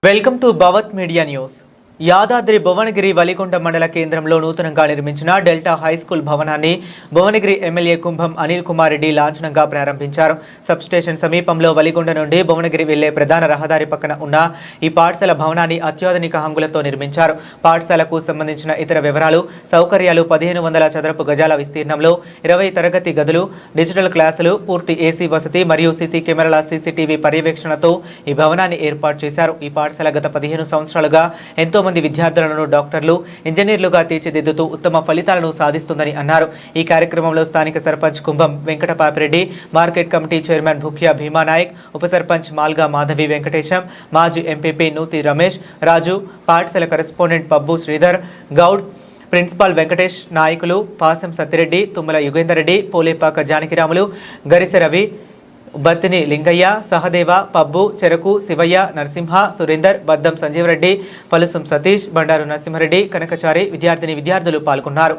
Welcome to Bhavat media news. Yadadri Bhuvanagiri Valigonda మండల కేంద్రంలో నూతనంగా నిర్మించిన డెల్టా హై స్కూల్ భవనాన్ని భువనగిరి ఎమ్మెల్యే కుంభం అనిల్ కుమార్ రెడ్డి లాంఛనంగా ప్రారంభించారు. సబ్స్టేషన్ సమీపంలో వలిగొండ నుండి భువనగిరి వెళ్లే ప్రధాన రహదారి పక్కన ఉన్న ఈ పాఠశాల భవనాన్ని అత్యాధునిక హంగులతో నిర్మించారు. పాఠశాలకు సంబంధించిన ఇతర వివరాలు, సౌకర్యాలు 1500 చదరపు గజాల విస్తీర్ణంలో 20 తరగతి గదులు, డిజిటల్ క్లాసులు, పూర్తి ఏసీ వసతి మరియు సీసీ కెమెరాల సీసీటీవీ పర్యవేక్షణతో ఈ భవనాన్ని ఏర్పాటు చేశారు. ఈ పాఠశాల గత 15 సంవత్సరాలుగా ఎంతో మంది విద్యార్థులను డాక్టర్లు, ఇంజనీర్లుగా తీర్చిదిద్దుతూ ఉత్తమ ఫలితాలను సాధిస్తుందని అన్నారు. ఈ కార్యక్రమంలో స్థానిక sarpanch Kumbham Venkatapapireddy, market committee chairman Bhukya Bhimanayak, ఉప సర్పంచ్ మాల్గా మాధవి వెంకటేశం, మాజీ ఎంపీపీ నూతి రమేష్ రాజు, పాఠశాల correspondent pub Sridhar Goud, principal Venkatesh, నాయకులు పాసం సత్తిరెడ్డి, తుమ్మల యుగేందర్ రెడ్డి, పోలేపాక జానకిరాములు, గరిసె రవి, బత్తిని లింగయ్య, సహదేవ, పబ్బు, చెరకు, శివయ్య, నరసింహ, సురేందర్, బద్దం సంజీవరెడ్డి, పలుసం సతీష్, బండారు నరసింహారెడ్డి, కనకచారి, విద్యార్థులు పాల్గొన్నారు.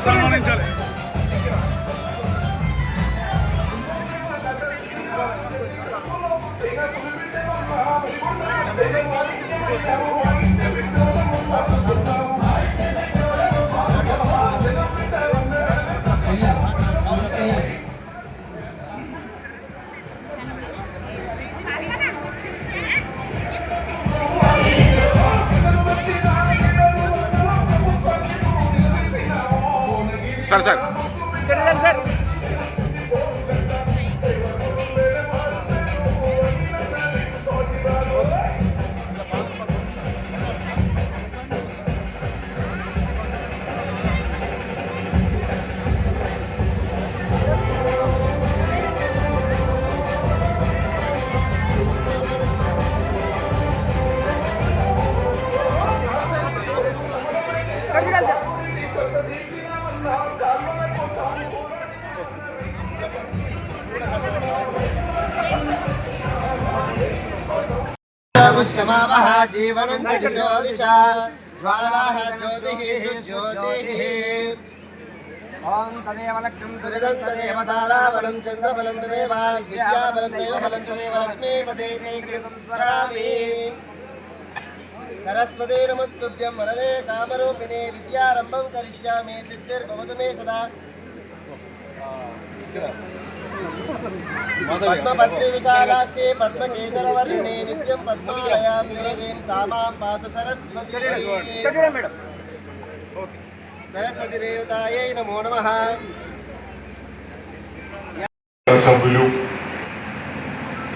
సన్మానించాలి. సార్ क्षमावः जीवनं च दिशो दिशा ज्वालाः ज्योतिः सुज्योतिः ॐ तदेव लक्ष्मीं सुहृदं तदेव ताराबलं चन्द्रबलं तदेव विद्याबलं देवबलं तदेव लक्ष्मीपते ते कृतं स्मरामि सरस्वती नमस्तुभ्यं वरदे कामरूपिणे विद्यारम्भं करिष्यामि सिद्धिर्भवतु मे सदा पद्मपत्रे विशालाक्षे पद्मकेसरवर्णे नित्यं पद्मालयां देवीं सामां पातु सरस्वती. सरस्वती देवतायै नमो नमः. సభ్యులు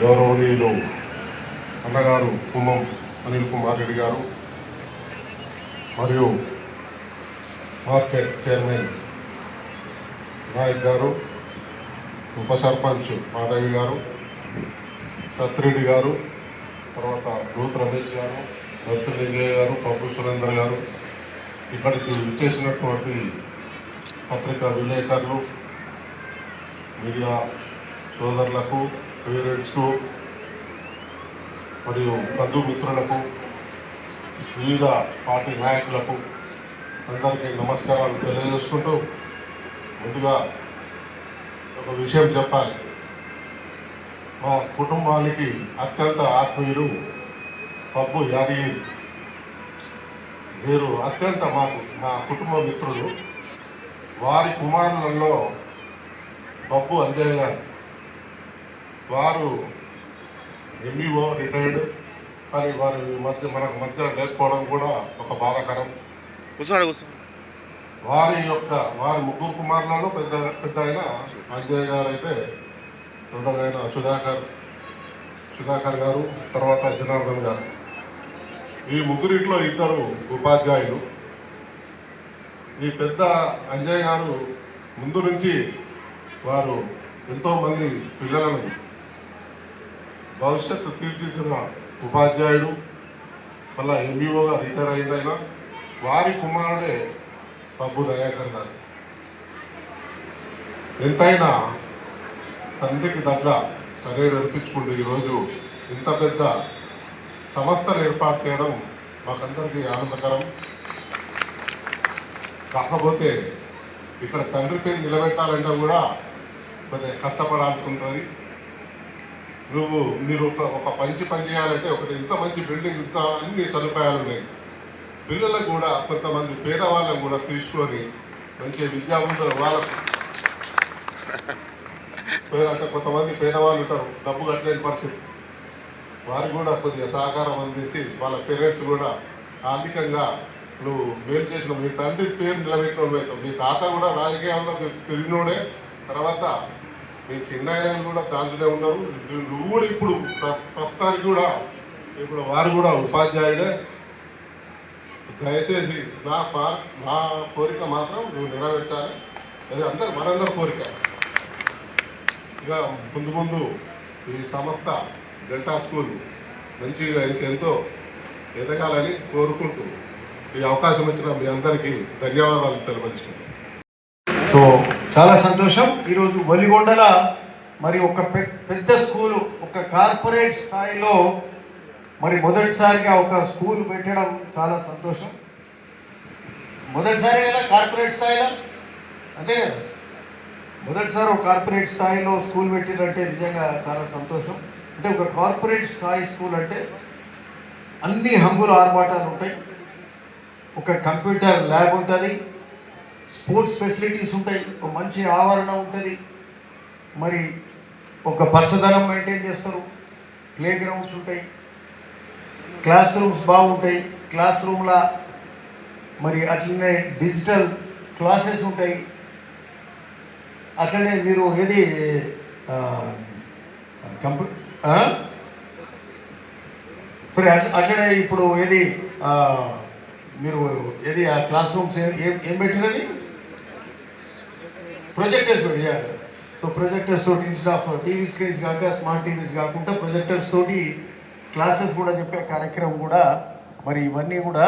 గౌరవనీయులు అన్నగారు కుంభం అనిల్ కుమార్ రెడ్డి గారు మరియు మార్కెట్ చైర్మన్ నాయక్ గారు, ఉప సర్పంచ్ మాధవి గారు, సత్తిరెడ్డి గారు, తర్వాత నూతి రమేష్ గారు, బత్తిని లింగయ్య గారు, పబ్బు సురేందర్ గారు, ఇక్కడికి విచ్చేసినటువంటి పత్రికా విలేకరులు, మీడియా సోదరులకు, పేరెంట్స్కు మరియు బంధుమిత్రులకు, వివిధ పార్టీ నాయకులకు అందరికీ నమస్కారాలు తెలియజేసుకుంటూ ముందుగా ఒక విషయం చెప్పాలి. మా కుటుంబానికి అత్యంత ఆత్మీయులు పబ్బు యాదగిరి. వీరు అత్యంత మా కుటుంబ మిత్రులు. వారి కుమారులలో పబ్బు అంజయ్య గారు వారు ఎంఈఓ రిటైర్డ్, కానీ వారి మనకు మధ్య లేకపోవడం కూడా ఒక బాధాకరం. వారి ముగ్గురు కుమారులలో పెద్ద అయిన అంజయ్ గారు అయితే, రెండవ అయిన సుధాకర్ గారు, తర్వాత జనార్దన్ గారు. ఈ ముగ్గురిట్లో ఇద్దరు ఉపాధ్యాయులు. ఈ పెద్ద అంజయ్ గారు ముందు నుంచి వారు ఎంతోమంది పిల్లలను భవిష్యత్తు తీర్చిదిద్దిన ఉపాధ్యాయుడు, మళ్ళా ఎంఈఓగా రిటైర్ అయిందైనా వారి కుమారుడే పబ్బు దయాకర్ గారు. ఎంతైనా తండ్రికి తగ్గ కెరీర్ అనిపించుకుంటూ ఈరోజు ఇంత పెద్ద సంస్థను ఏర్పాటు చేయడం మాకందరికీ ఆనందకరం. కాకపోతే ఇక్కడ తండ్రి పేరు నిలబెట్టాలంటే కూడా కొద్దిగా కష్టపడాల్సి ఉంటుంది. మీరు ఒక పని చేయాలంటే ఇంత మంచి బిల్డింగ్, ఇంత అన్ని సదుపాయాలు ఉన్నాయి. పిల్లలకు కూడా కొంతమంది పేదవాళ్ళని కూడా తీసుకొని మంచి విద్యావంతులు వాళ్ళకు అంటే కొంతమంది పేదవాళ్ళు ఉంటారు, డబ్బు కట్టలేని పరిస్థితి. వారికి కూడా కొద్దిగా సహకారం అందించి వాళ్ళ పేరెంట్స్ కూడా ఆర్థికంగా నువ్వు మేలు చేసిన మీ తండ్రి పేరు నిలబెట్టినోడు, మీ తాత కూడా రాజకీయాల్లో తిరిగినోడే, తర్వాత మీ చిన్నాయన కూడా దాంట్లోనే ఉన్నారు. నువ్వు కూడా ఇప్పుడు ప్రస్తుతానికి కూడా ఇప్పుడు వారు కూడా ఉపాధ్యాయుడే. దయచేసి నా కోరిక మాత్రం నువ్వు నెరవేర్చాలి. అది మనందరి కోరిక. ఇక ముందు ఈ సంస్థ డెల్టా స్కూల్ మంచిగా ఇంకెంతో ఎదగాలని కోరుకుంటూ ఈ అవకాశం ఇచ్చిన మీ అందరికీ ధన్యవాదాలు తెలియజేస్తున్నాను. సో చాలా సంతోషం. ఈరోజు వలిగొండల మరి ఒక పెద్ద స్కూలు, ఒక కార్పొరేట్ స్థాయిలో మరి మొదటిసారిగా ఒక స్కూల్ పెట్టడం చాలా సంతోషం. మొదటిసారి కదా కార్పొరేట్ స్థాయిలో, అంతే కదా, మొదటిసారి ఒక కార్పొరేట్ స్థాయిలో స్కూల్ పెట్టినంటే నిజంగా చాలా సంతోషం. అంటే ఒక కార్పొరేట్ స్థాయి స్కూల్ అంటే అన్ని హంగులు ఆర్భాటాలు ఉంటాయి. ఒక కంప్యూటర్ ల్యాబ్ ఉంటుంది, స్పోర్ట్స్ ఫెసిలిటీస్ ఉంటాయి, ఒక మంచి ఆవరణ ఉంటుంది, మరి ఒక పచ్చదనం మెయింటైన్ చేస్తారు, ప్లే గ్రౌండ్స్ ఉంటాయి, క్లాస్ రూమ్స్ బాగుంటాయి. క్లాస్ రూమ్లో మరి అట్లనే డిజిటల్ క్లాసెస్ ఉంటాయి. అట్లనే మీరు ఏది సరే అట్లనే ఇప్పుడు ఏది మీరు ఏది ఆ క్లాస్ రూమ్స్ ఏం పెట్టినది ప్రొజెక్టర్స్ పెట్టారు. సో ప్రొజెక్టర్స్ తోటి ఇన్స్టెడ్ ఆఫ్ టీవీ స్క్రీన్స్ కాక స్మార్ట్ టీవీస్ కాకుండా ప్రొజెక్టర్స్ తోటి క్లాసెస్ కూడా చెప్పే కార్యక్రమం కూడా మరి ఇవన్నీ కూడా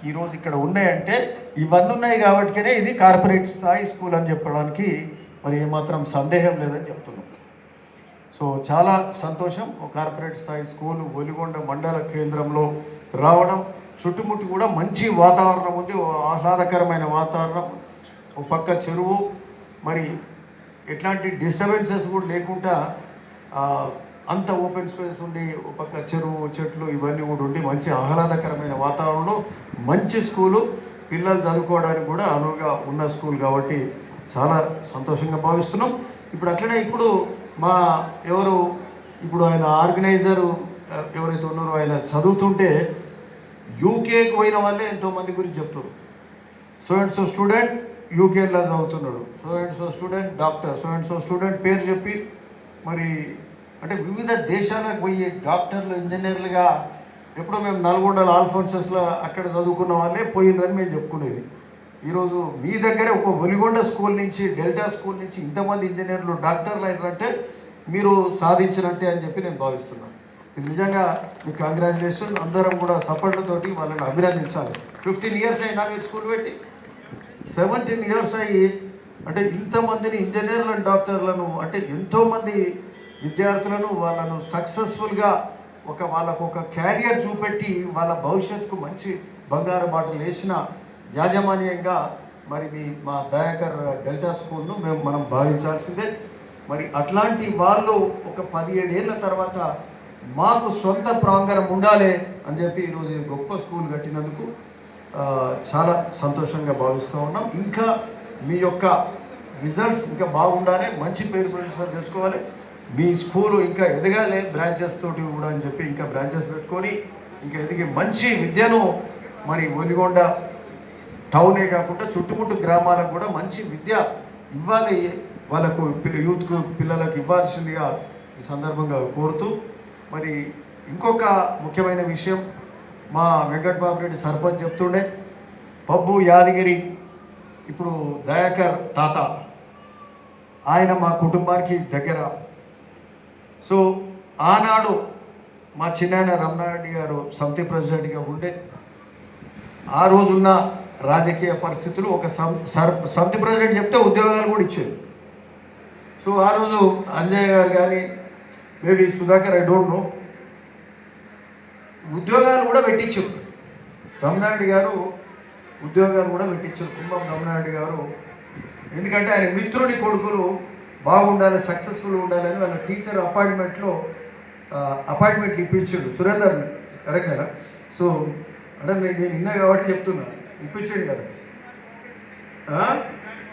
ఈరోజు ఇక్కడ ఉన్నాయంటే ఇవన్నీ ఉన్నాయి కాబట్టినే ఇది కార్పొరేట్ స్థాయి స్కూల్ అని చెప్పడానికి మరి ఏమాత్రం సందేహం లేదని చెప్తున్నాం. సో చాలా సంతోషం. ఒక కార్పొరేట్ స్థాయి స్కూలు ఒలిగొండ మండల కేంద్రంలో రావడం, చుట్టుముట్టు కూడా మంచి వాతావరణం ఉంది, ఆహ్లాదకరమైన వాతావరణం, ఒక పక్క చెరువు, మరి ఎట్లాంటి డిస్టర్బెన్సెస్ కూడా లేకుండా అంత ఓపెన్ స్పేస్ ఉండి ఒక పక్క చెరువు, చెట్లు ఇవన్నీ కూడా ఉండి మంచి ఆహ్లాదకరమైన వాతావరణంలో మంచి స్కూలు, పిల్లలు చదువుకోవడానికి కూడా అనువుగా ఉన్న స్కూల్ కాబట్టి చాలా సంతోషంగా భావిస్తున్నాం. ఇప్పుడు అట్లనే ఇప్పుడు మా ఇప్పుడు ఆయన ఆర్గనైజరు ఎవరైతే ఉన్నారో ఆయన చదువుతుంటే యూకేకి పోయిన వాళ్ళే ఎంతోమంది గురించి చెప్తారు. సో అండ్ సో స్టూడెంట్ యూకేలో చదువుతున్నాడు, so and so student doctor, so and so student పేరు చెప్పి మరి అంటే వివిధ దేశాలకు పోయి డాక్టర్లు, ఇంజనీర్లుగా ఎప్పుడో మేము నల్గొండల ఆల్ఫోన్సెస్లో అక్కడ చదువుకున్న వాళ్ళే పోయినరని మేము చెప్పుకునేది. ఈరోజు మీ దగ్గరే ఒక ఒలిగొండ స్కూల్ నుంచి, డెల్టా స్కూల్ నుంచి ఇంతమంది ఇంజనీర్లు, డాక్టర్లు అయినట్టే మీరు సాధించినట్టే అని చెప్పి నేను భావిస్తున్నాను. ఇది నిజంగా మీకు కంగ్రాచులేషన్. అందరం కూడా సపోర్ట్లతోటి వాళ్ళని అభినందించాలి. 15 years అయినా మీరు స్కూల్ పెట్టి 17 years అయ్యి అంటే ఇంతమందిని ఇంజనీర్లను, డాక్టర్లను అంటే ఎంతోమంది విద్యార్థులను వాళ్ళను సక్సెస్ఫుల్గా వాళ్ళకు ఒక క్యారియర్ చూపెట్టి వాళ్ళ భవిష్యత్తుకు మంచి బంగారు బాటలు వేసిన యాజమాన్యంగా మరి మా దయాకర్ డెల్టా స్కూల్ను మనం భావించాల్సిందే. మరి అట్లాంటి వాళ్ళు ఒక 17 ఏళ్ళ తర్వాత మాకు సొంత ప్రాంగణం ఉండాలి అని చెప్పి ఈరోజు గొప్ప స్కూల్ కట్టినందుకు చాలా సంతోషంగా భావిస్తూ ఉన్నాం. ఇంకా మీ యొక్క రిజల్ట్స్ ఇంకా బాగుండాలి, మంచి పేరు ప్రొడ్యూసర్ తెచ్చుకోవాలి. మీ స్కూలు ఇంకా ఎదగాలి బ్రాంచెస్ తోటి కూడా అని చెప్పి ఇంకా బ్రాంచెస్ పెట్టుకొని ఇంకా ఎదిగి మంచి విద్యను మరి ఒలిగొండ టౌనే కాకుండా చుట్టుముట్టు గ్రామాలకు కూడా మంచి విద్య ఇవ్వాలి, వాళ్ళకు యూత్కు పిల్లలకు ఇవ్వాల్సిందిగా ఈ సందర్భంగా కోరుతూ, మరి ఇంకొక ముఖ్యమైన విషయం మా వెంకటబాబు రెడ్డి సర్పంచ్ చెప్తుండే, పబ్బు యాదగిరి ఇప్పుడు దయాకర్ తాత ఆయన మా కుటుంబానికి దగ్గర. సో ఆనాడు మా చిన్నాయన రమణారెడ్డి గారు సమితి ప్రెసిడెంట్గా ఉండే, ఆ రోజున్న రాజకీయ పరిస్థితులు ఒక సమితి ప్రెసిడెంట్ చెప్తే ఉద్యోగాలు కూడా ఇచ్చేది. సో ఆ రోజు అంజయ్య గారు కానీ maybe Sudhakar I don't know ఉద్యోగాలు కూడా పెట్టించారు. రమణారెడ్డి గారు ఉద్యోగాలు కూడా పెట్టించారు కుంభం రమణారెడ్డి గారు. ఎందుకంటే ఆయన మిత్రుడి కొడుకులు బాగుండాలి, సక్సెస్ఫుల్ ఉండాలని వాళ్ళ టీచర్ అపాయింట్మెంట్లు ఇప్పించాడు సురేందర్, కరెక్టేనా? సో అంటే నేను విన్నా కాబట్టి చెప్తున్నా, ఇప్పించాడు కదా.